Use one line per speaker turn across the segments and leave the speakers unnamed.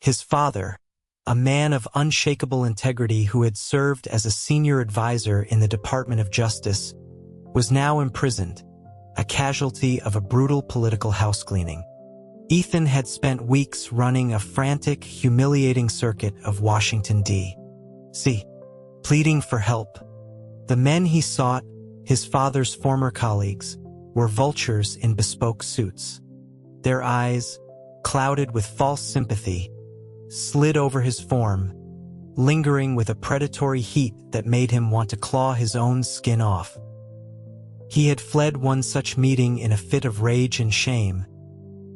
His father, a man of unshakable integrity who had served as a senior advisor in the Department of Justice, was now imprisoned, a casualty of a brutal political housecleaning. Ethan had spent weeks running a frantic, humiliating circuit of Washington, D.C., pleading for help. The men he sought, his father's former colleagues, were vultures in bespoke suits. Their eyes, clouded with false sympathy, slid over his form, lingering with a predatory heat that made him want to claw his own skin off. He had fled one such meeting in a fit of rage and shame,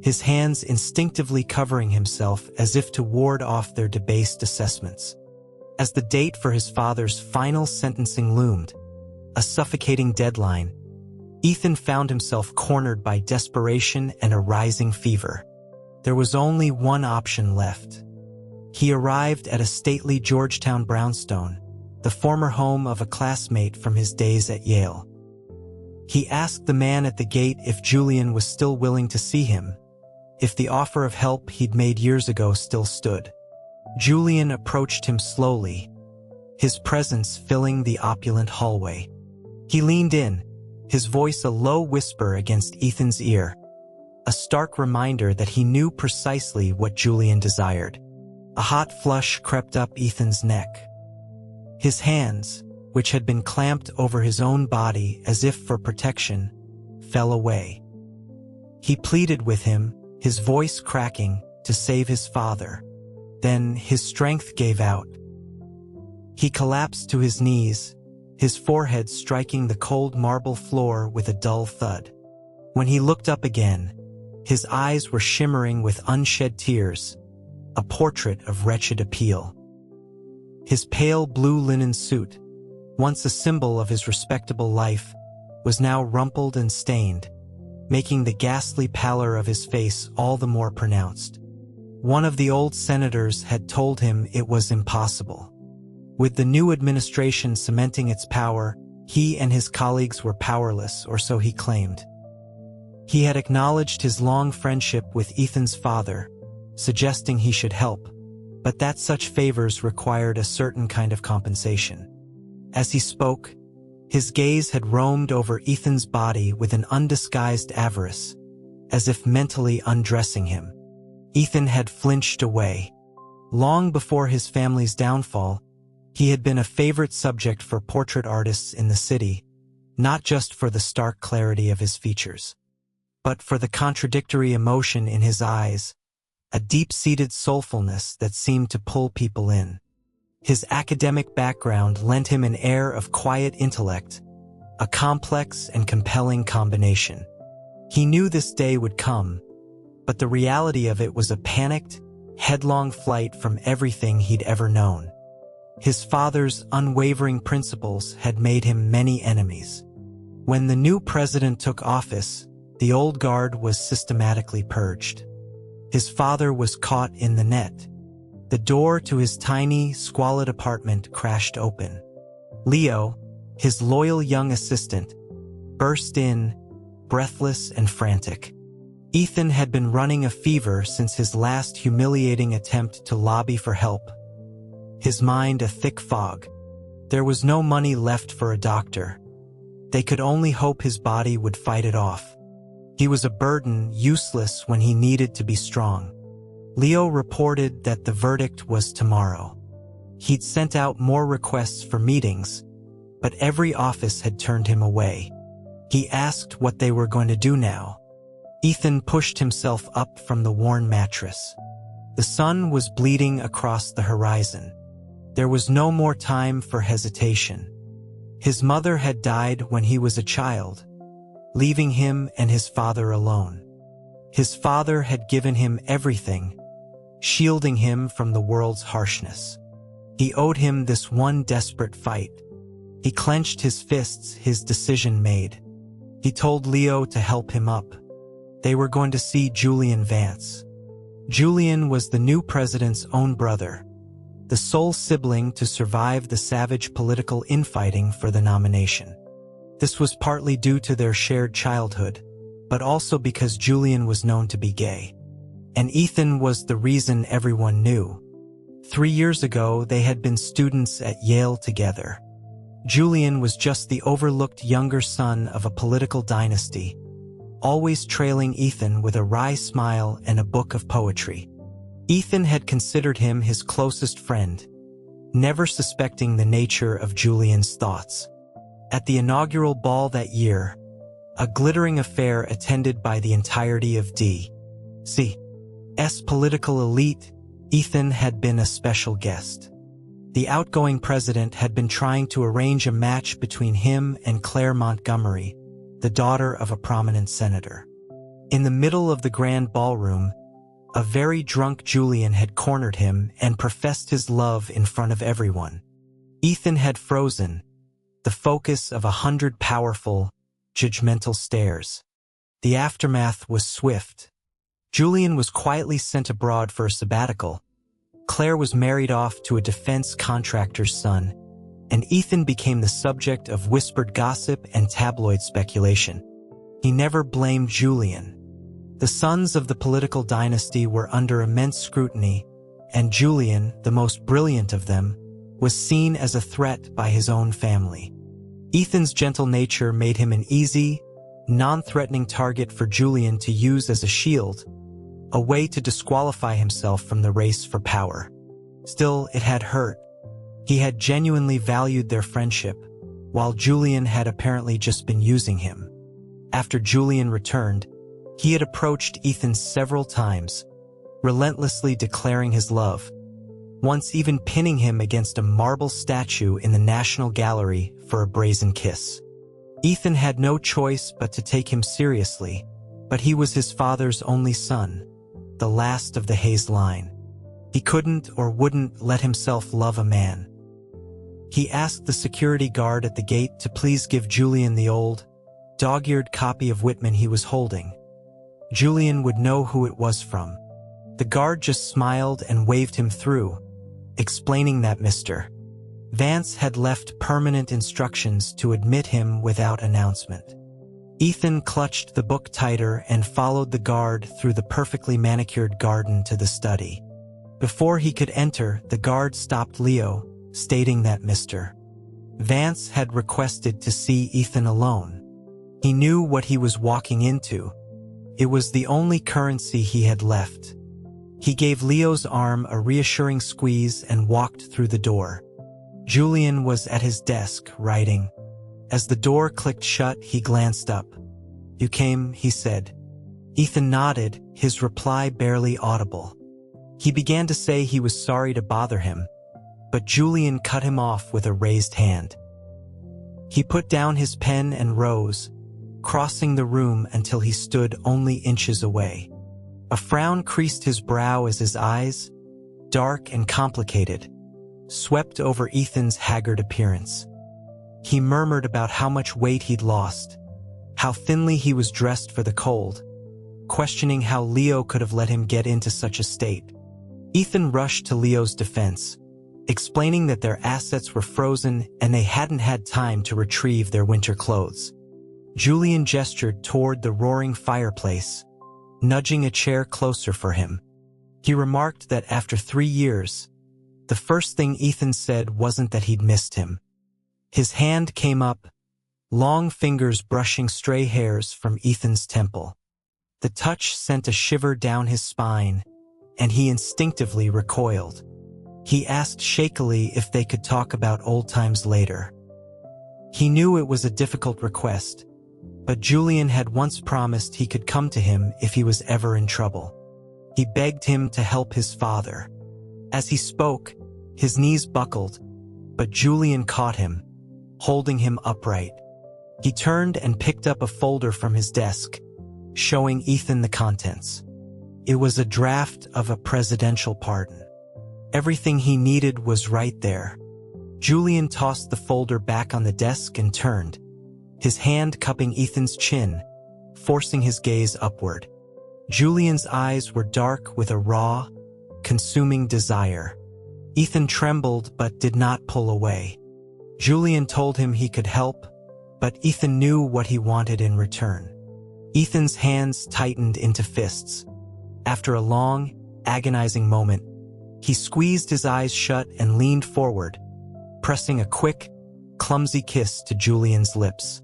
his hands instinctively covering himself as if to ward off their debased assessments. As the date for his father's final sentencing loomed, a suffocating deadline, Ethan found himself cornered by desperation and a rising fever. There was only one option left. He arrived at a stately Georgetown brownstone, the former home of a classmate from his days at Yale. He asked the man at the gate if Julian was still willing to see him, if the offer of help he'd made years ago still stood. Julian approached him slowly, his presence filling the opulent hallway. He leaned in, his voice a low whisper against Ethan's ear, a stark reminder that he knew precisely what Julian desired. A hot flush crept up Ethan's neck. His hands, which had been clamped over his own body as if for protection, fell away. He pleaded with him, his voice cracking, to save his father. Then his strength gave out. He collapsed to his knees, his forehead striking the cold marble floor with a dull thud. When he looked up again, his eyes were shimmering with unshed tears, a portrait of wretched appeal. His pale blue linen suit, once a symbol of his respectable life, was now rumpled and stained, making the ghastly pallor of his face all the more pronounced. One of the old senators had told him it was impossible. With the new administration cementing its power, he and his colleagues were powerless, or so he claimed. He had acknowledged his long friendship with Ethan's father, suggesting he should help, but that such favors required a certain kind of compensation. As he spoke, his gaze had roamed over Ethan's body with an undisguised avarice, as if mentally undressing him. Ethan had flinched away. Long before his family's downfall, he had been a favorite subject for portrait artists in the city, not just for the stark clarity of his features, but for the contradictory emotion in his eyes, a deep-seated soulfulness that seemed to pull people in. His academic background lent him an air of quiet intellect, a complex and compelling combination. He knew this day would come, but the reality of it was a panicked, headlong flight from everything he'd ever known. His father's unwavering principles had made him many enemies. When the new president took office, the old guard was systematically purged. His father was caught in the net. The door to his tiny, squalid apartment crashed open. Leo, his loyal young assistant, burst in, breathless and frantic. Ethan had been running a fever since his last humiliating attempt to lobby for help. His mind a thick fog. There was no money left for a doctor. They could only hope his body would fight it off. He was a burden, useless when he needed to be strong. Leo reported that the verdict was tomorrow. He'd sent out more requests for meetings, but every office had turned him away. He asked what they were going to do now. Ethan pushed himself up from the worn mattress. The sun was bleeding across the horizon. There was no more time for hesitation. His mother had died when he was a child, leaving him and his father alone. His father had given him everything, shielding him from the world's harshness. He owed him this one desperate fight. He clenched his fists, his decision made. He told Leo to help him up. They were going to see Julian Vance. Julian was the new president's own brother, the sole sibling to survive the savage political infighting for the nomination. This was partly due to their shared childhood, but also because Julian was known to be gay. And Ethan was the reason everyone knew. 3 years ago, they had been students at Yale together. Julian was just the overlooked younger son of a political dynasty, always trailing Ethan with a wry smile and a book of poetry. Ethan had considered him his closest friend, never suspecting the nature of Julian's thoughts. At the inaugural ball that year, a glittering affair attended by the entirety of D.C.'s political elite, Ethan had been a special guest. The outgoing president had been trying to arrange a match between him and Claire Montgomery, the daughter of a prominent senator. In the middle of the grand ballroom, a very drunk Julian had cornered him and professed his love in front of everyone. Ethan had frozen, the focus of 100 powerful, judgmental stares. The aftermath was swift. Julian was quietly sent abroad for a sabbatical. Claire was married off to a defense contractor's son, and Ethan became the subject of whispered gossip and tabloid speculation. He never blamed Julian. The sons of the political dynasty were under immense scrutiny, and Julian, the most brilliant of them, was seen as a threat by his own family. Ethan's gentle nature made him an easy, non-threatening target for Julian to use as a shield, a way to disqualify himself from the race for power. Still, it had hurt. He had genuinely valued their friendship, while Julian had apparently just been using him. After Julian returned, he had approached Ethan several times, relentlessly declaring his love, once even pinning him against a marble statue in the National Gallery for a brazen kiss. Ethan had no choice but to take him seriously, but he was his father's only son, the last of the Hayes line. He couldn't or wouldn't let himself love a man. He asked the security guard at the gate to please give Julian the old, dog-eared copy of Whitman he was holding. Julian would know who it was from. The guard just smiled and waved him through, explaining that Mr. Vance had left permanent instructions to admit him without announcement. Ethan clutched the book tighter and followed the guard through the perfectly manicured garden to the study. Before he could enter, the guard stopped Leo, stating that Mr. Vance had requested to see Ethan alone. He knew what he was walking into. It was the only currency he had left. He gave Leo's arm a reassuring squeeze and walked through the door. Julian was at his desk, writing. As the door clicked shut, he glanced up. "You came," he said. Ethan nodded, his reply barely audible. He began to say he was sorry to bother him, but Julian cut him off with a raised hand. He put down his pen and rose, crossing the room until he stood only inches away. A frown creased his brow as his eyes, dark and complicated, swept over Ethan's haggard appearance. He murmured about how much weight he'd lost, how thinly he was dressed for the cold, questioning how Leo could have let him get into such a state. Ethan rushed to Leo's defense, explaining that their assets were frozen and they hadn't had time to retrieve their winter clothes. Julian gestured toward the roaring fireplace, nudging a chair closer for him. He remarked that after 3 years, the first thing Ethan said wasn't that he'd missed him. His hand came up, long fingers brushing stray hairs from Ethan's temple. The touch sent a shiver down his spine, and he instinctively recoiled. He asked shakily if they could talk about old times later. He knew it was a difficult request, but Julian had once promised he could come to him if he was ever in trouble. He begged him to help his father. As he spoke, his knees buckled, but Julian caught him, holding him upright. He turned and picked up a folder from his desk, showing Ethan the contents. It was a draft of a presidential pardon. Everything he needed was right there. Julian tossed the folder back on the desk and turned, his hand cupping Ethan's chin, forcing his gaze upward. Julian's eyes were dark with a raw, consuming desire. Ethan trembled but did not pull away. Julian told him he could help, but Ethan knew what he wanted in return. Ethan's hands tightened into fists. After a long, agonizing moment, he squeezed his eyes shut and leaned forward, pressing a quick, clumsy kiss to Julian's lips.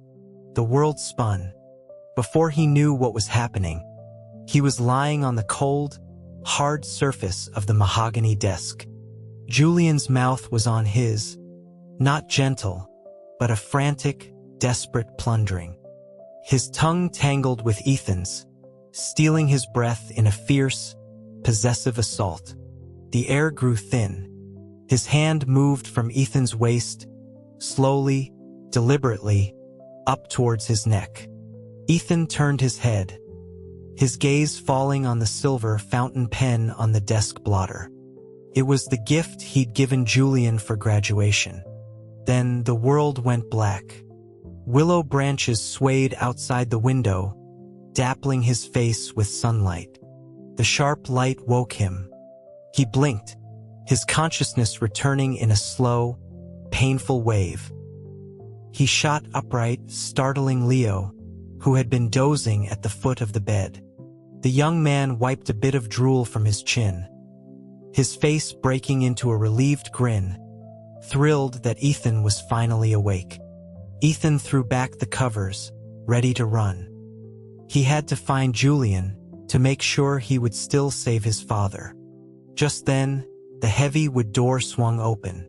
The world spun. Before he knew what was happening, he was lying on the cold, hard surface of the mahogany desk. Julian's mouth was on his, not gentle, but a frantic, desperate plundering. His tongue tangled with Ethan's, stealing his breath in a fierce, possessive assault. The air grew thin. His hand moved from Ethan's waist, slowly, deliberately, up towards his neck. Ethan turned his head, his gaze falling on the silver fountain pen on the desk blotter. It was the gift he'd given Julian for graduation. Then the world went black. Willow branches swayed outside the window, dappling his face with sunlight. The sharp light woke him. He blinked, his consciousness returning in a slow, painful wave. He shot upright, startling Leo, who had been dozing at the foot of the bed. The young man wiped a bit of drool from his chin, his face breaking into a relieved grin, thrilled that Ethan was finally awake. Ethan threw back the covers, ready to run. He had to find Julian to make sure he would still save his father. Just then, the heavy wood door swung open.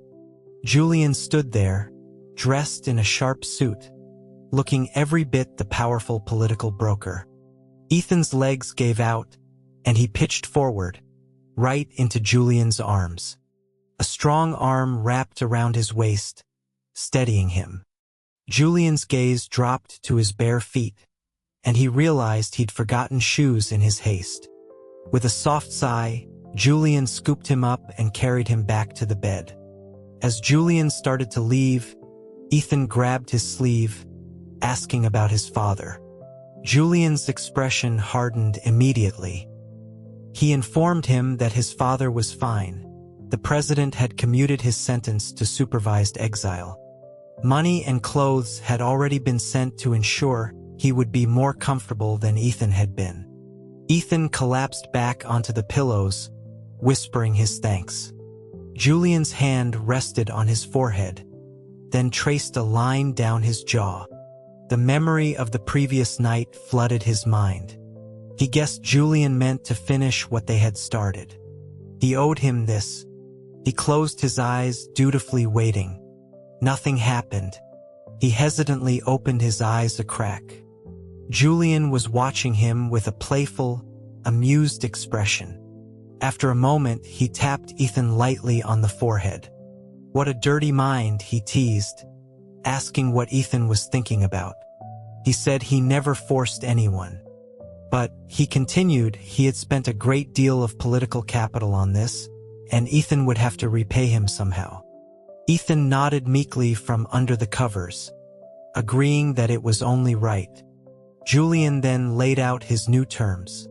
Julian stood there, dressed in a sharp suit, looking every bit the powerful political broker. Ethan's legs gave out, and he pitched forward, right into Julian's arms. A strong arm wrapped around his waist, steadying him. Julian's gaze dropped to his bare feet, and he realized he'd forgotten shoes in his haste. With a soft sigh, Julian scooped him up and carried him back to the bed. As Julian started to leave, Ethan grabbed his sleeve, asking about his father. Julian's expression hardened immediately. He informed him that his father was fine. The president had commuted his sentence to supervised exile. Money and clothes had already been sent to ensure he would be more comfortable than Ethan had been. Ethan collapsed back onto the pillows, whispering his thanks. Julian's hand rested on his forehead, then traced a line down his jaw. The memory of the previous night flooded his mind. He guessed Julian meant to finish what they had started. He owed him this. He closed his eyes, dutifully waiting. Nothing happened. He hesitantly opened his eyes a crack. Julian was watching him with a playful, amused expression. After a moment, he tapped Ethan lightly on the forehead. "What a dirty mind," he teased, asking what Ethan was thinking about. He said he never forced anyone. But, he continued, he had spent a great deal of political capital on this, and Ethan would have to repay him somehow. Ethan nodded meekly from under the covers, agreeing that it was only right. Julian then laid out his new terms.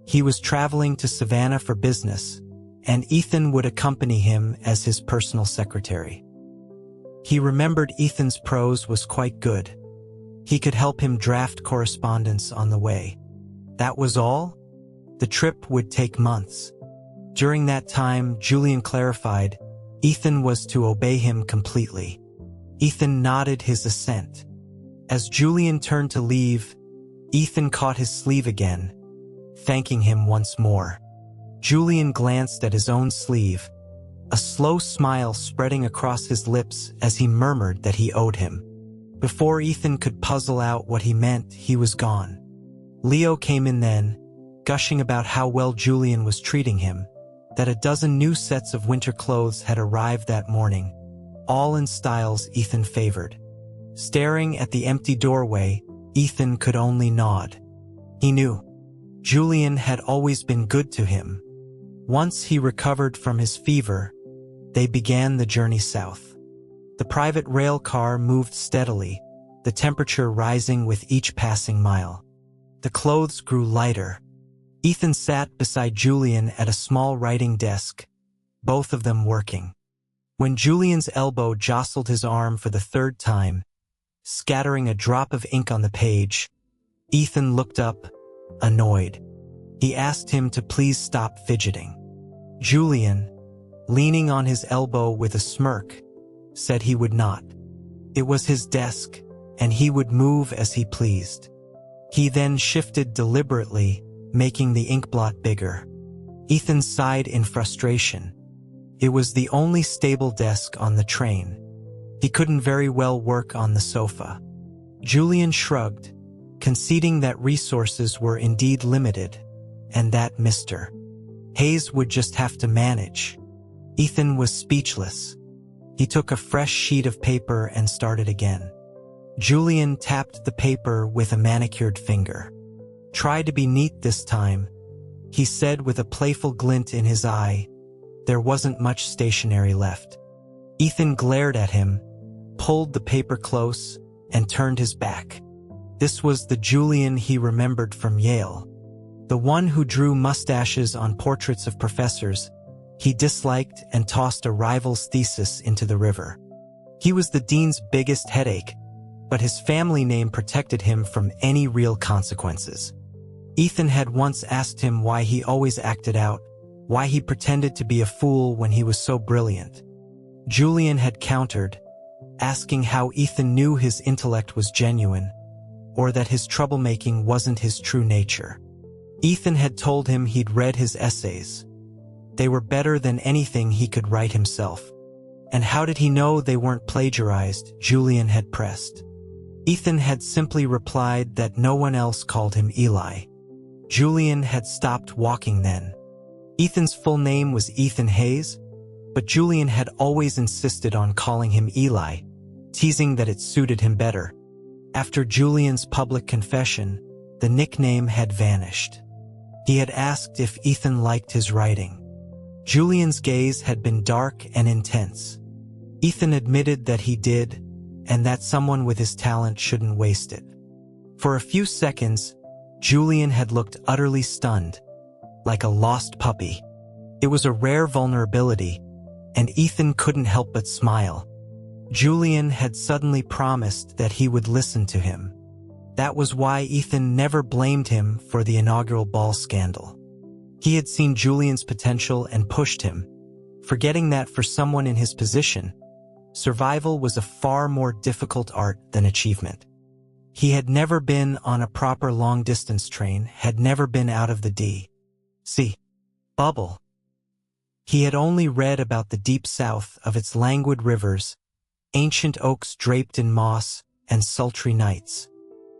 He was traveling to Savannah for business, and Ethan would accompany him as his personal secretary. He remembered Ethan's prose was quite good. He could help him draft correspondence on the way. That was all? The trip would take months. During that time, Julian clarified, Ethan was to obey him completely. Ethan nodded his assent. As Julian turned to leave, Ethan caught his sleeve again, thanking him once more. Julian glanced at his own sleeve, a slow smile spreading across his lips as he murmured that he owed him. Before Ethan could puzzle out what he meant, he was gone. Leo came in then, gushing about how well Julian was treating him, that a dozen new sets of winter clothes had arrived that morning, all in styles Ethan favored. Staring at the empty doorway, Ethan could only nod. He knew. Julian had always been good to him. Once he recovered from his fever, they began the journey south. The private rail car moved steadily, the temperature rising with each passing mile. The clothes grew lighter. Ethan sat beside Julian at a small writing desk, both of them working. When Julian's elbow jostled his arm for the third time, scattering a drop of ink on the page, Ethan looked up, annoyed. He asked him to please stop fidgeting. Julian, leaning on his elbow with a smirk, said he would not. It was his desk, and he would move as he pleased. He then shifted deliberately, making the inkblot bigger. Ethan sighed in frustration. It was the only stable desk on the train. He couldn't very well work on the sofa. Julian shrugged, conceding that resources were indeed limited, and that Mr. Hayes would just have to manage. Ethan was speechless. He took a fresh sheet of paper and started again. Julian tapped the paper with a manicured finger. "Try to be neat this time," he said with a playful glint in his eye. There wasn't much stationery left. Ethan glared at him, pulled the paper close, and turned his back. This was the Julian he remembered from Yale. The one who drew mustaches on portraits of professors he disliked and tossed a rival's thesis into the river. He was the dean's biggest headache, but his family name protected him from any real consequences. Ethan had once asked him why he always acted out, why he pretended to be a fool when he was so brilliant. Julian had countered, asking how Ethan knew his intellect was genuine, or that his troublemaking wasn't his true nature. Ethan had told him he'd read his essays. They were better than anything he could write himself. And how did he know they weren't plagiarized? Julian had pressed. Ethan had simply replied that no one else called him Eli. Julian had stopped walking then. Ethan's full name was Ethan Hayes, but Julian had always insisted on calling him Eli, teasing that it suited him better. After Julian's public confession, the nickname had vanished. He had asked if Ethan liked his writing. Julian's gaze had been dark and intense. Ethan admitted that he did, and that someone with his talent shouldn't waste it. For a few seconds, Julian had looked utterly stunned, like a lost puppy. It was a rare vulnerability, and Ethan couldn't help but smile. Julian had suddenly promised that he would listen to him. That was why Ethan never blamed him for the inaugural ball scandal. He had seen Julian's potential and pushed him, forgetting that for someone in his position, survival was a far more difficult art than achievement. He had never been on a proper long-distance train, had never been out of the D.C. bubble. He had only read about the deep south of its languid rivers, ancient oaks draped in moss, and sultry nights.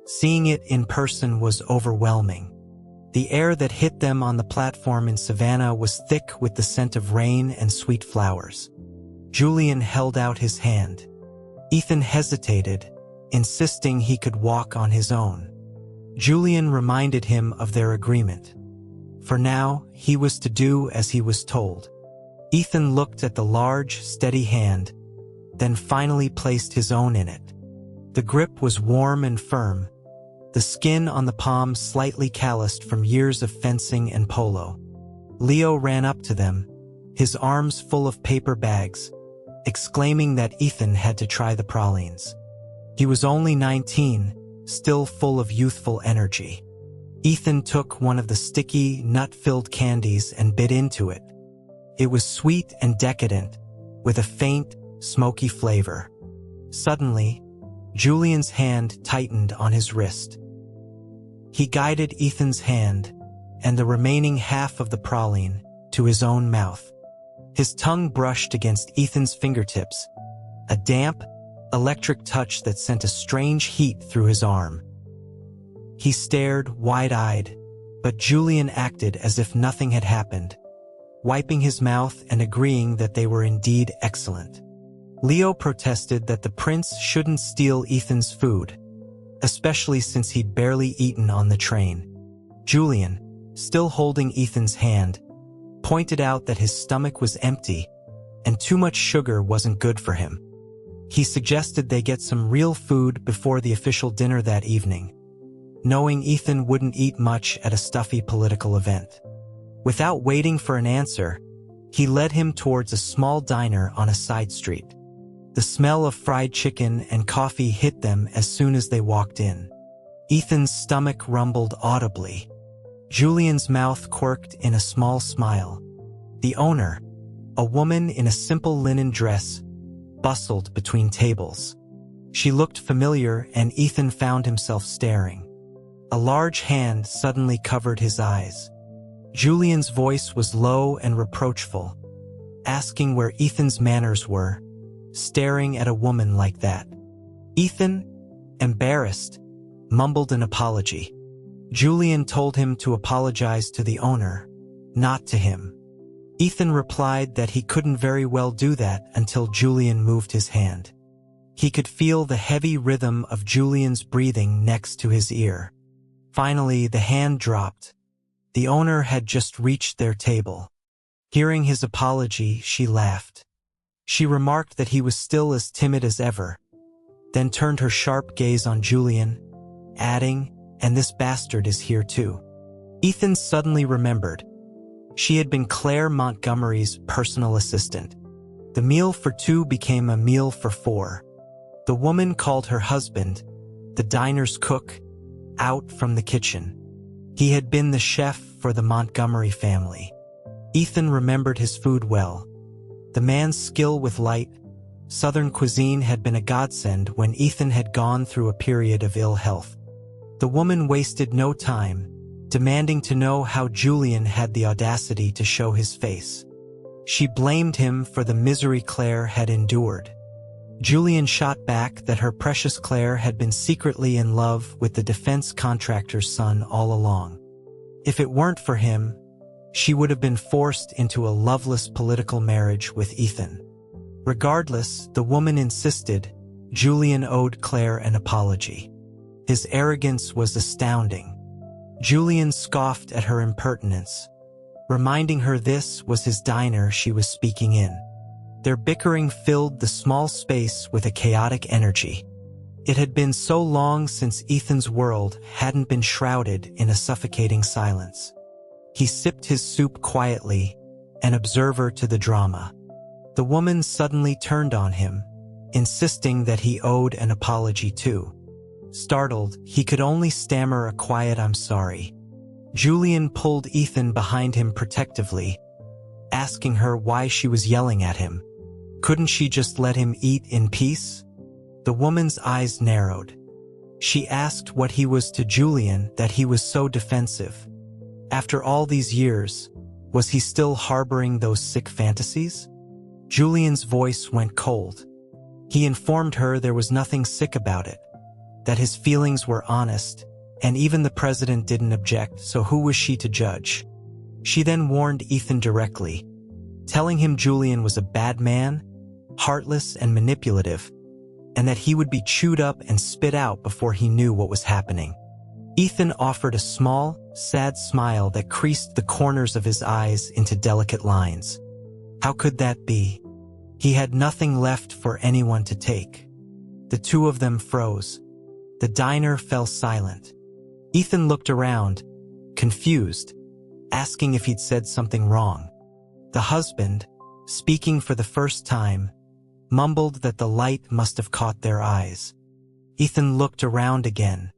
Seeing it in person was overwhelming. The air that hit them on the platform in Savannah was thick with the scent of rain and sweet flowers. Julian held out his hand. Ethan hesitated, insisting he could walk on his own. Julian reminded him of their agreement. For now, he was to do as he was told. Ethan looked at the large, steady hand, then finally placed his own in it. The grip was warm and firm, the skin on the palm slightly calloused from years of fencing and polo. Leo ran up to them, his arms full of paper bags, exclaiming that Ethan had to try the pralines. He was only 19, still full of youthful energy. Ethan took one of the sticky, nut-filled candies and bit into it. It was sweet and decadent, with a faint, smoky flavor. Suddenly, Julian's hand tightened on his wrist. He guided Ethan's hand, and the remaining half of the praline, to his own mouth. His tongue brushed against Ethan's fingertips, a damp, electric touch that sent a strange heat through his arm. He stared, wide-eyed, but Julian acted as if nothing had happened, wiping his mouth and agreeing that they were indeed excellent. Leo protested that the prince shouldn't steal Ethan's food, especially since he'd barely eaten on the train. Julian, still holding Ethan's hand, pointed out that his stomach was empty and too much sugar wasn't good for him. He suggested they get some real food before the official dinner that evening, knowing Ethan wouldn't eat much at a stuffy political event. Without waiting for an answer, he led him towards a small diner on a side street. The smell of fried chicken and coffee hit them as soon as they walked in. Ethan's stomach rumbled audibly. Julian's mouth quirked in a small smile. The owner, a woman in a simple linen dress, bustled between tables. She looked familiar, and Ethan found himself staring. A large hand suddenly covered his eyes. Julian's voice was low and reproachful, asking where Ethan's manners were, staring at a woman like that. Ethan, embarrassed, mumbled an apology. Julian told him to apologize to the owner, not to him. Ethan replied that he couldn't very well do that until Julian moved his hand. He could feel the heavy rhythm of Julian's breathing next to his ear. Finally, the hand dropped. The owner had just reached their table. Hearing his apology, she laughed. She remarked that he was still as timid as ever, then turned her sharp gaze on Julian, adding, "And this bastard is here too." Ethan suddenly remembered. She had been Claire Montgomery's personal assistant. The meal for two became a meal for four. The woman called her husband, the diner's cook, out from the kitchen. He had been the chef for the Montgomery family. Ethan remembered his food well. The man's skill with light, Southern cuisine had been a godsend when Ethan had gone through a period of ill health. The woman wasted no time, demanding to know how Julian had the audacity to show his face. She blamed him for the misery Claire had endured. Julian shot back that her precious Claire had been secretly in love with the defense contractor's son all along. If it weren't for him, she would have been forced into a loveless political marriage with Ethan. Regardless, the woman insisted Julian owed Claire an apology. His arrogance was astounding. Julian scoffed at her impertinence, reminding her this was his diner she was speaking in. Their bickering filled the small space with a chaotic energy. It had been so long since Ethan's world hadn't been shrouded in a suffocating silence. He sipped his soup quietly, an observer to the drama. The woman suddenly turned on him, insisting that he owed an apology too. Startled, he could only stammer a quiet "I'm sorry." Julian pulled Ethan behind him protectively, asking her why she was yelling at him. Couldn't she just let him eat in peace? The woman's eyes narrowed. She asked what he was to Julian that he was so defensive. After all these years, was he still harboring those sick fantasies? Julian's voice went cold. He informed her there was nothing sick about it, that his feelings were honest, and even the president didn't object, so who was she to judge? She then warned Ethan directly, telling him Julian was a bad man, heartless and manipulative, and that he would be chewed up and spit out before he knew what was happening. Ethan offered a small, sad smile that creased the corners of his eyes into delicate lines. How could that be? He had nothing left for anyone to take. The two of them froze. The diner fell silent. Ethan looked around, confused, asking if he'd said something wrong. The husband, speaking for the first time, mumbled that the light must have caught their eyes. Ethan looked around again.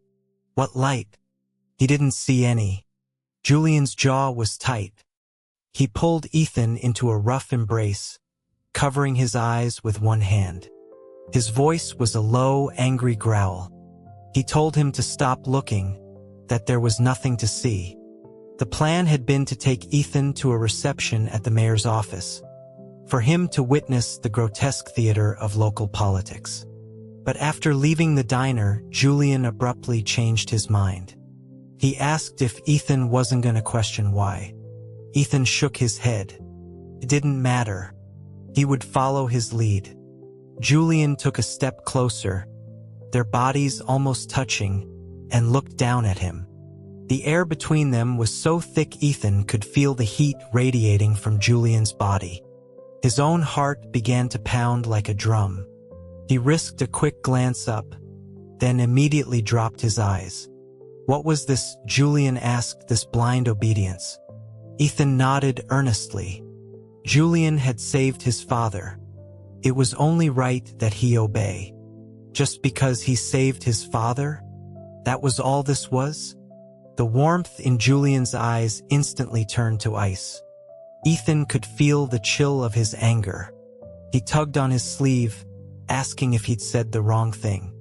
What light? He didn't see any. Julian's jaw was tight. He pulled Ethan into a rough embrace, covering his eyes with one hand. His voice was a low, angry growl. He told him to stop looking, that there was nothing to see. The plan had been to take Ethan to a reception at the mayor's office, for him to witness the grotesque theater of local politics. But after leaving the diner, Julian abruptly changed his mind. He asked if Ethan wasn't going to question why. Ethan shook his head. It didn't matter. He would follow his lead. Julian took a step closer, their bodies almost touching, and looked down at him. The air between them was so thick Ethan could feel the heat radiating from Julian's body. His own heart began to pound like a drum. He risked a quick glance up, then immediately dropped his eyes. What was this? Julian asked, this blind obedience. Ethan nodded earnestly. Julian had saved his father. It was only right that he obey. Just because he saved his father? That was all this was? The warmth in Julian's eyes instantly turned to ice. Ethan could feel the chill of his anger. He tugged on his sleeve, asking if he'd said the wrong thing.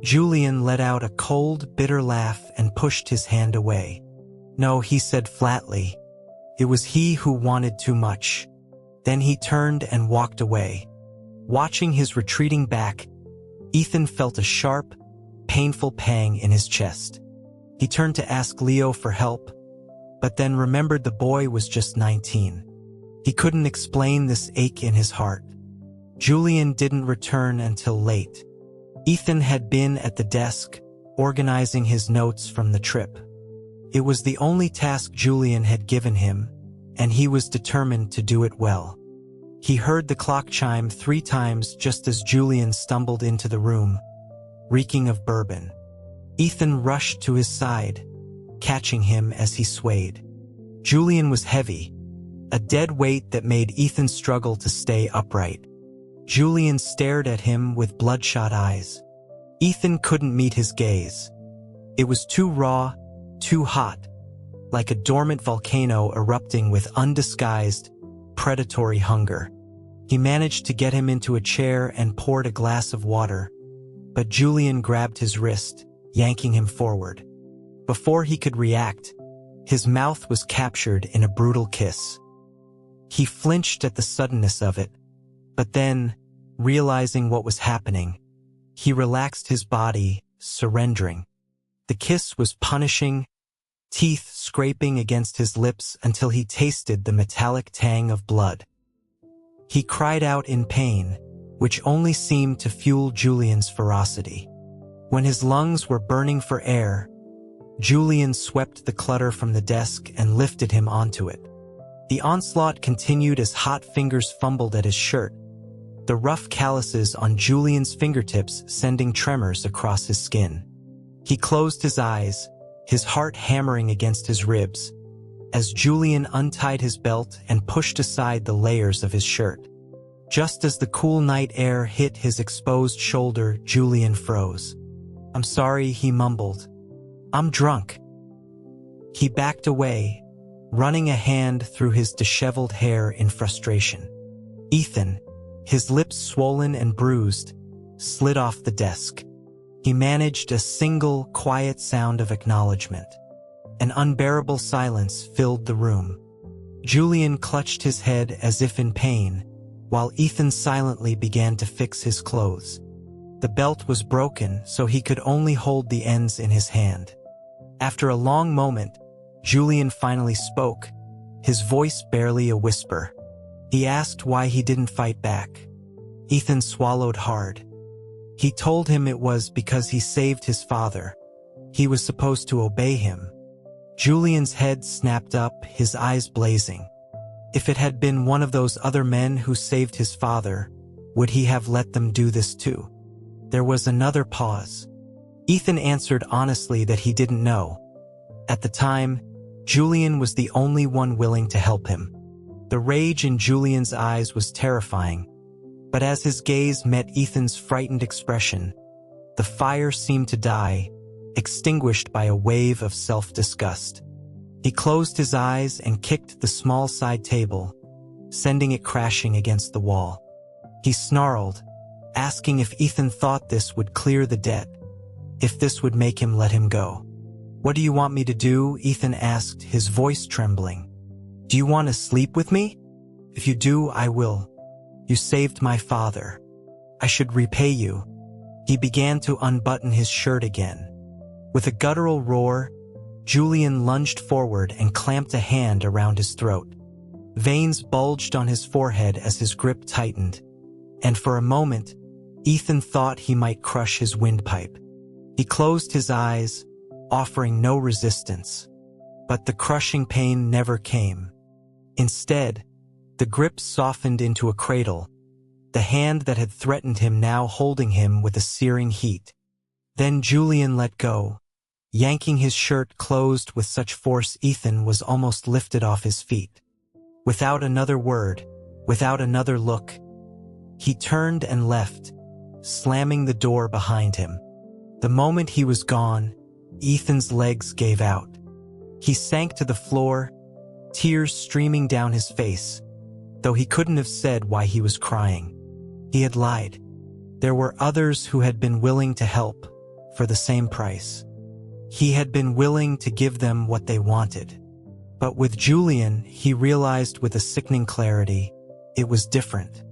Julian let out a cold, bitter laugh and pushed his hand away. No, he said flatly. It was he who wanted too much. Then he turned and walked away. Watching his retreating back, Ethan felt a sharp, painful pang in his chest. He turned to ask Leo for help, but then remembered the boy was just 19. He couldn't explain this ache in his heart. Julian didn't return until late. Ethan had been at the desk, organizing his notes from the trip. It was the only task Julian had given him, and he was determined to do it well. He heard the clock chime 3 times just as Julian stumbled into the room, reeking of bourbon. Ethan rushed to his side, catching him as he swayed. Julian was heavy, a dead weight that made Ethan struggle to stay upright. Julian stared at him with bloodshot eyes. Ethan couldn't meet his gaze. It was too raw, too hot, like a dormant volcano erupting with undisguised, predatory hunger. He managed to get him into a chair and poured a glass of water, but Julian grabbed his wrist, yanking him forward. Before he could react, his mouth was captured in a brutal kiss. He flinched at the suddenness of it, but then, realizing what was happening, he relaxed his body, surrendering. The kiss was punishing, teeth scraping against his lips until he tasted the metallic tang of blood. He cried out in pain, which only seemed to fuel Julian's ferocity. When his lungs were burning for air, Julian swept the clutter from the desk and lifted him onto it. The onslaught continued as hot fingers fumbled at his shirt, the rough calluses on Julian's fingertips sending tremors across his skin. He closed his eyes, his heart hammering against his ribs, as Julian untied his belt and pushed aside the layers of his shirt. Just as the cool night air hit his exposed shoulder, Julian froze. "I'm sorry," he mumbled. "I'm drunk." He backed away, running a hand through his disheveled hair in frustration. Ethan, his lips swollen and bruised, slid off the desk. He managed a single, quiet sound of acknowledgement. An unbearable silence filled the room. Julian clutched his head as if in pain, while Ethan silently began to fix his clothes. The belt was broken, so he could only hold the ends in his hand. After a long moment, Julian finally spoke, his voice barely a whisper. He asked why he didn't fight back. Ethan swallowed hard. He told him it was because he saved his father. He was supposed to obey him. Julian's head snapped up, his eyes blazing. If it had been one of those other men who saved his father, would he have let them do this too? There was another pause. Ethan answered honestly that he didn't know. At the time, Julian was the only one willing to help him. The rage in Julian's eyes was terrifying, but as his gaze met Ethan's frightened expression, the fire seemed to die, extinguished by a wave of self-disgust. He closed his eyes and kicked the small side table, sending it crashing against the wall. He snarled, asking if Ethan thought this would clear the debt, if this would make him let him go. "What do you want me to do?" Ethan asked, his voice trembling. "Do you want to sleep with me? If you do, I will. You saved my father. I should repay you." He began to unbutton his shirt again. With a guttural roar, Julian lunged forward and clamped a hand around his throat. Veins bulged on his forehead as his grip tightened, and for a moment, Ethan thought he might crush his windpipe. He closed his eyes, offering no resistance, but the crushing pain never came. Instead, the grip softened into a cradle, the hand that had threatened him now holding him with a searing heat. Then Julian let go, yanking his shirt closed with such force Ethan was almost lifted off his feet. Without another word, without another look, he turned and left, slamming the door behind him. The moment he was gone, Ethan's legs gave out. He sank to the floor, tears streaming down his face, though he couldn't have said why he was crying. He had lied. There were others who had been willing to help for the same price. He had been willing to give them what they wanted. But with Julian, he realized with a sickening clarity, it was different.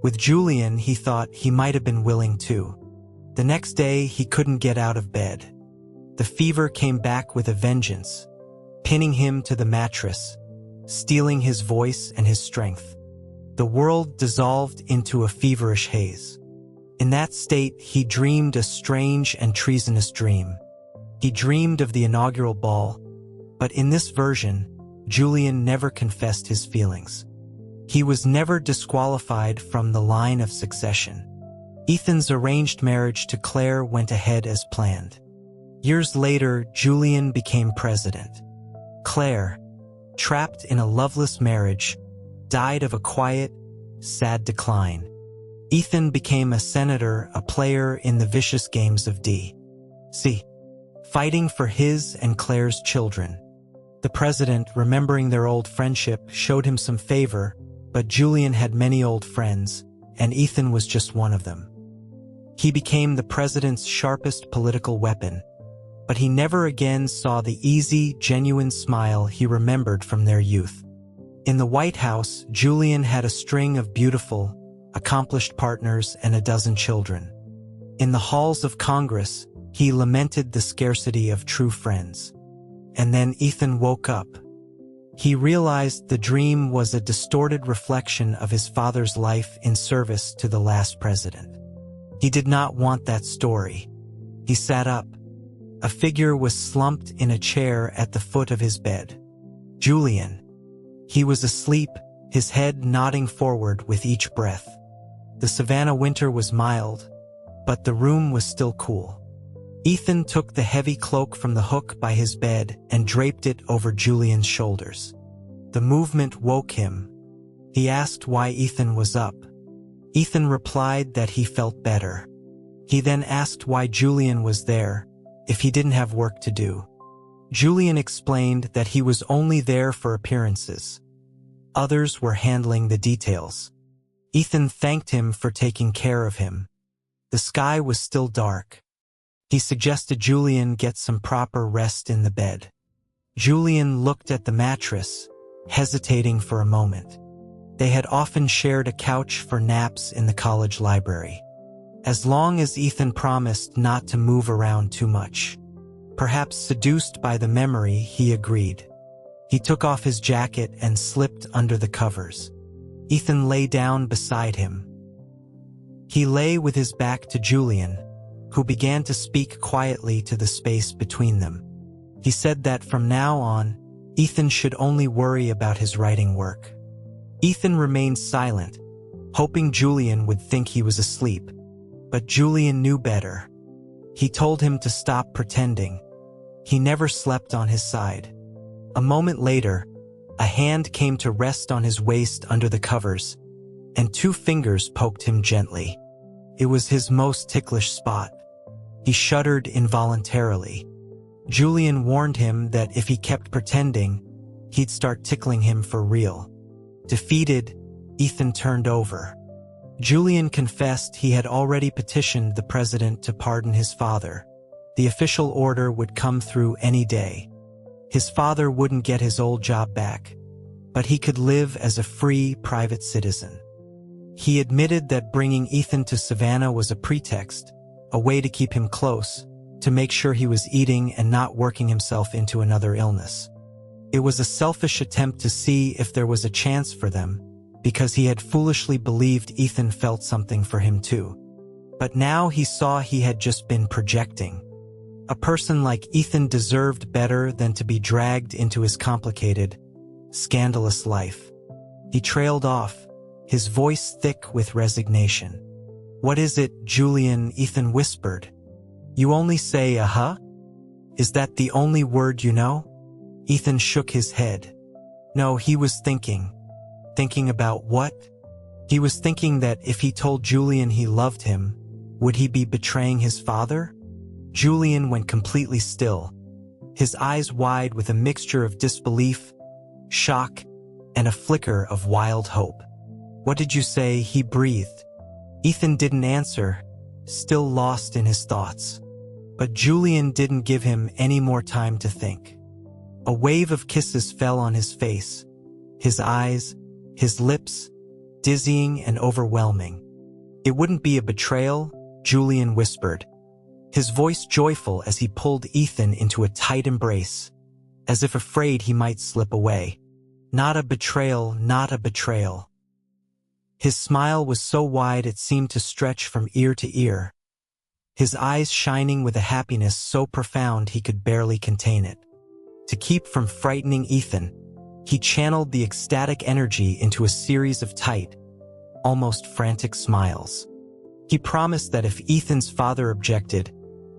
With Julian, he thought he might have been willing too. The next day, he couldn't get out of bed. The fever came back with a vengeance, pinning him to the mattress, stealing his voice and his strength. The world dissolved into a feverish haze. In that state, he dreamed a strange and treasonous dream. He dreamed of the inaugural ball, but in this version, Julian never confessed his feelings. He was never disqualified from the line of succession. Ethan's arranged marriage to Claire went ahead as planned. Years later, Julian became president. Claire, trapped in a loveless marriage, died of a quiet, sad decline. Ethan became a senator, a player in the vicious games of D.C., fighting for his and Claire's children. The president, remembering their old friendship, showed him some favor, but Julian had many old friends, and Ethan was just one of them. He became the president's sharpest political weapon, but he never again saw the easy, genuine smile he remembered from their youth. In the White House, Julian had a string of beautiful, accomplished partners and a dozen children. In the halls of Congress, he lamented the scarcity of true friends. And then Ethan woke up. He realized the dream was a distorted reflection of his father's life in service to the last president. He did not want that story. He sat up. A figure was slumped in a chair at the foot of his bed. Julian. He was asleep, his head nodding forward with each breath. The Savannah winter was mild, but the room was still cool. Ethan took the heavy cloak from the hook by his bed and draped it over Julian's shoulders. The movement woke him. He asked why Ethan was up. Ethan replied that he felt better. He then asked why Julian was there, if he didn't have work to do. Julian explained that he was only there for appearances. Others were handling the details. Ethan thanked him for taking care of him. The sky was still dark. He suggested Julian get some proper rest in the bed. Julian looked at the mattress, hesitating for a moment. They had often shared a couch for naps in the college library. As long as Ethan promised not to move around too much. Perhaps seduced by the memory, he agreed. He took off his jacket and slipped under the covers. Ethan lay down beside him. He lay with his back to Julian, who began to speak quietly to the space between them. He said that from now on, Ethan should only worry about his writing work. Ethan remained silent, hoping Julian would think he was asleep, but Julian knew better. He told him to stop pretending. He never slept on his side. A moment later, a hand came to rest on his waist under the covers, and 2 fingers poked him gently. It was his most ticklish spot. He shuddered involuntarily. Julian warned him that if he kept pretending, he'd start tickling him for real. Defeated, Ethan turned over. Julian confessed he had already petitioned the president to pardon his father. The official order would come through any day. His father wouldn't get his old job back, but he could live as a free, private citizen. He admitted that bringing Ethan to Savannah was a pretext, a way to keep him close, to make sure he was eating and not working himself into another illness. It was a selfish attempt to see if there was a chance for them, because he had foolishly believed Ethan felt something for him too. But now he saw he had just been projecting. A person like Ethan deserved better than to be dragged into his complicated, scandalous life. He trailed off, his voice thick with resignation. "What is it, Julian?" Ethan whispered. "You only say, uh-huh? Is that the only word you know?" Ethan shook his head. No, he was thinking. Thinking about what? He was thinking that if he told Julian he loved him, would he be betraying his father? Julian went completely still. his eyes wide with a mixture of disbelief, shock, and a flicker of wild hope. "What did you say?" he breathed. Ethan didn't answer, still lost in his thoughts. But Julian didn't give him any more time to think. A wave of kisses fell on his face, his eyes, his lips, dizzying and overwhelming. "It wouldn't be a betrayal," Julian whispered, his voice joyful as he pulled Ethan into a tight embrace, as if afraid he might slip away. "Not a betrayal, not a betrayal." His smile was so wide it seemed to stretch from ear to ear, his eyes shining with a happiness so profound he could barely contain it. To keep from frightening Ethan, he channeled the ecstatic energy into a series of tight, almost frantic smiles. He promised that if Ethan's father objected,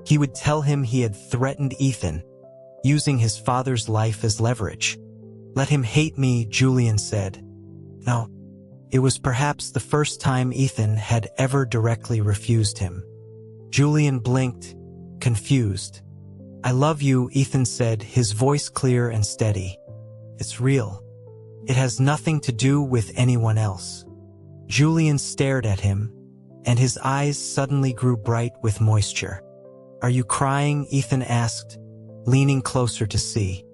he would tell him he had threatened Ethan, using his father's life as leverage. "Let him hate me," Julian said. No, it was perhaps the first time Ethan had ever directly refused him. Julian blinked, confused. "I love you," Ethan said, his voice clear and steady. "It's real. It has nothing to do with anyone else." Julian stared at him, and his eyes suddenly grew bright with moisture. "Are you crying?" Ethan asked, leaning closer to see.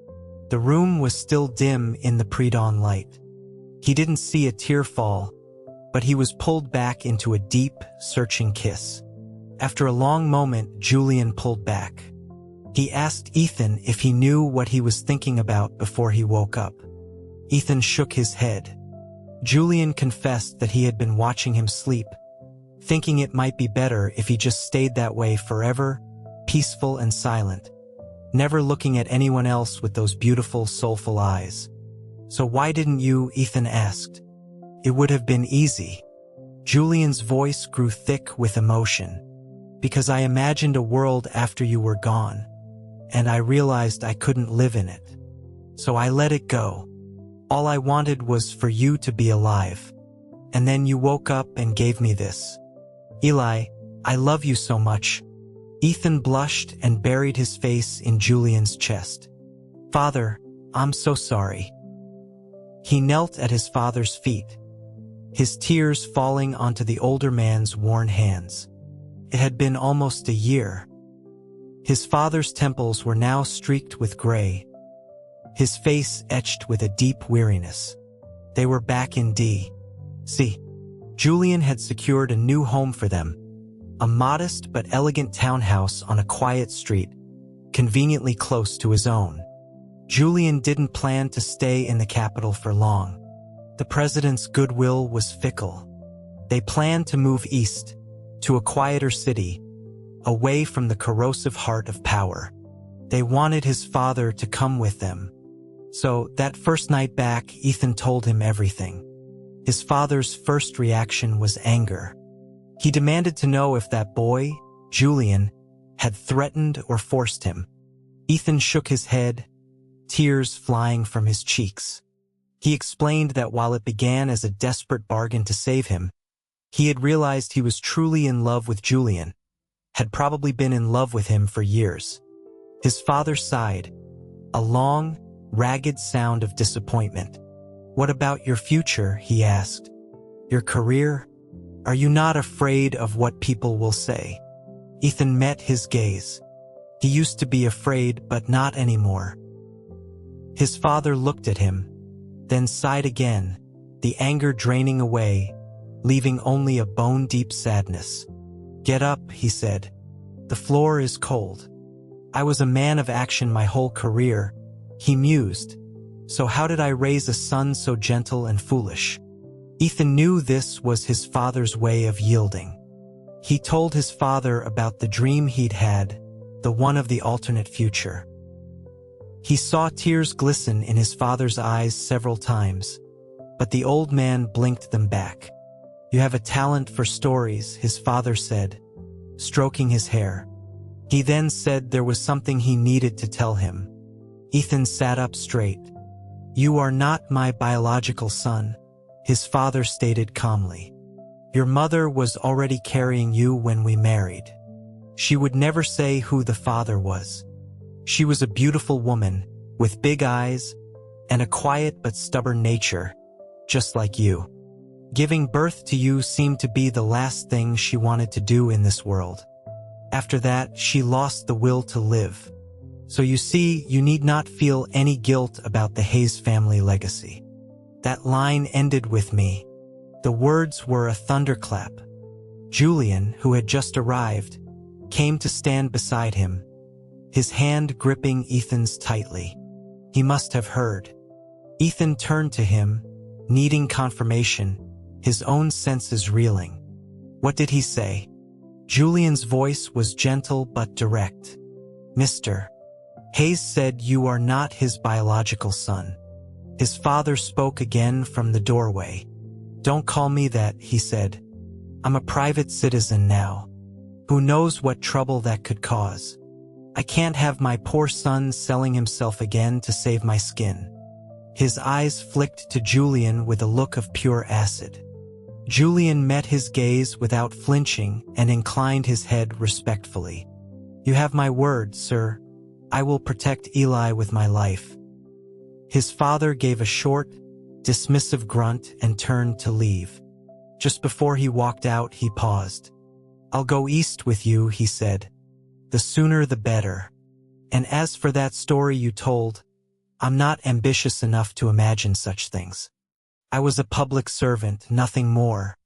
The room was still dim in the pre-dawn light. He didn't see a tear fall, but he was pulled back into a deep, searching kiss. After a long moment, Julian pulled back. He asked Ethan if he knew what he was thinking about before he woke up. Ethan shook his head. Julian confessed that he had been watching him sleep, thinking it might be better if he just stayed that way forever, peaceful and silent, never looking at anyone else with those beautiful, soulful eyes. "So why didn't you?" Ethan asked. "It would have been easy." Julian's voice grew thick with emotion. "Because I imagined a world after you were gone, and I realized I couldn't live in it. So I let it go. All I wanted was for you to be alive. And then you woke up and gave me this. Eli, I love you so much." Ethan blushed and buried his face in Julian's chest. "Father, I'm so sorry." He knelt at his father's feet, his tears falling onto the older man's worn hands. It had been almost a year. His father's temples were now streaked with gray, his face etched with a deep weariness. They were back in D.C. Julian had secured a new home for them, a modest but elegant townhouse on a quiet street, conveniently close to his own. Julian didn't plan to stay in the capital for long. The president's goodwill was fickle. They planned to move east, to a quieter city, away from the corrosive heart of power. They wanted his father to come with them. So, that first night back, Ethan told him everything. His father's first reaction was anger. He demanded to know if that boy, Julian, had threatened or forced him. Ethan shook his head, tears flying from his cheeks. He explained that while it began as a desperate bargain to save him, he had realized he was truly in love with Julian, had probably been in love with him for years. His father sighed, a long, ragged sound of disappointment. "What about your future?" he asked. "Your career? Are you not afraid of what people will say?" Ethan met his gaze. He used to be afraid, but not anymore. His father looked at him, then sighed again, the anger draining away, leaving only a bone-deep sadness. "Get up," he said. "The floor is cold." "I was a man of action my whole career," he mused. "So how did I raise a son so gentle and foolish?" Ethan knew this was his father's way of yielding. He told his father about the dream he'd had, the one of the alternate future. He saw tears glisten in his father's eyes several times, but the old man blinked them back. "You have a talent for stories," his father said, stroking his hair. He then said there was something he needed to tell him. Ethan sat up straight. "You are not my biological son," his father stated calmly. "Your mother was already carrying you when we married. She would never say who the father was. She was a beautiful woman, with big eyes, and a quiet but stubborn nature, just like you. Giving birth to you seemed to be the last thing she wanted to do in this world. After that, she lost the will to live. So you see, you need not feel any guilt about the Hayes family legacy. That line ended with me. The words were a thunderclap. Julian, who had just arrived, came to stand beside him, his hand gripping Ethan's tightly. He must have heard. Ethan turned to him, needing confirmation, his own senses reeling. What did he say? Julian's voice was gentle but direct. Mr. Hayes said you are not his biological son. His father spoke again from the doorway. Don't call me that, he said. I'm a private citizen now. Who knows what trouble that could cause? I can't have my poor son selling himself again to save my skin. His eyes flicked to Julian with a look of pure acid. Julian met his gaze without flinching and inclined his head respectfully. You have my word, sir. I will protect Eli with my life. His father gave a short, dismissive grunt and turned to leave. Just before he walked out, he paused. I'll go east with you, he said. The sooner the better. And as for that story you told, I'm not ambitious enough to imagine such things. I was a public servant, nothing more.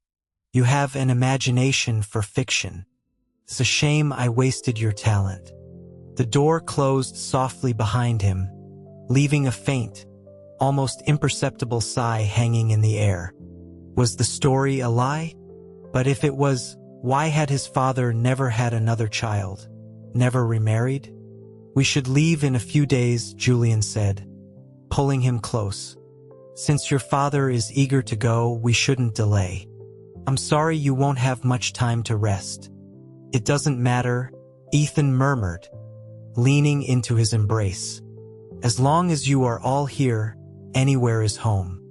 You have an imagination for fiction. It's a shame I wasted your talent. The door closed softly behind him, leaving a faint, almost imperceptible sigh hanging in the air. Was the story a lie? But if it was, why had his father never had another child? Never remarried? We should leave in a few days, Julian said, pulling him close. Since your father is eager to go, we shouldn't delay. I'm sorry you won't have much time to rest. It doesn't matter, Ethan murmured, leaning into his embrace. As long as you are all here, anywhere is home.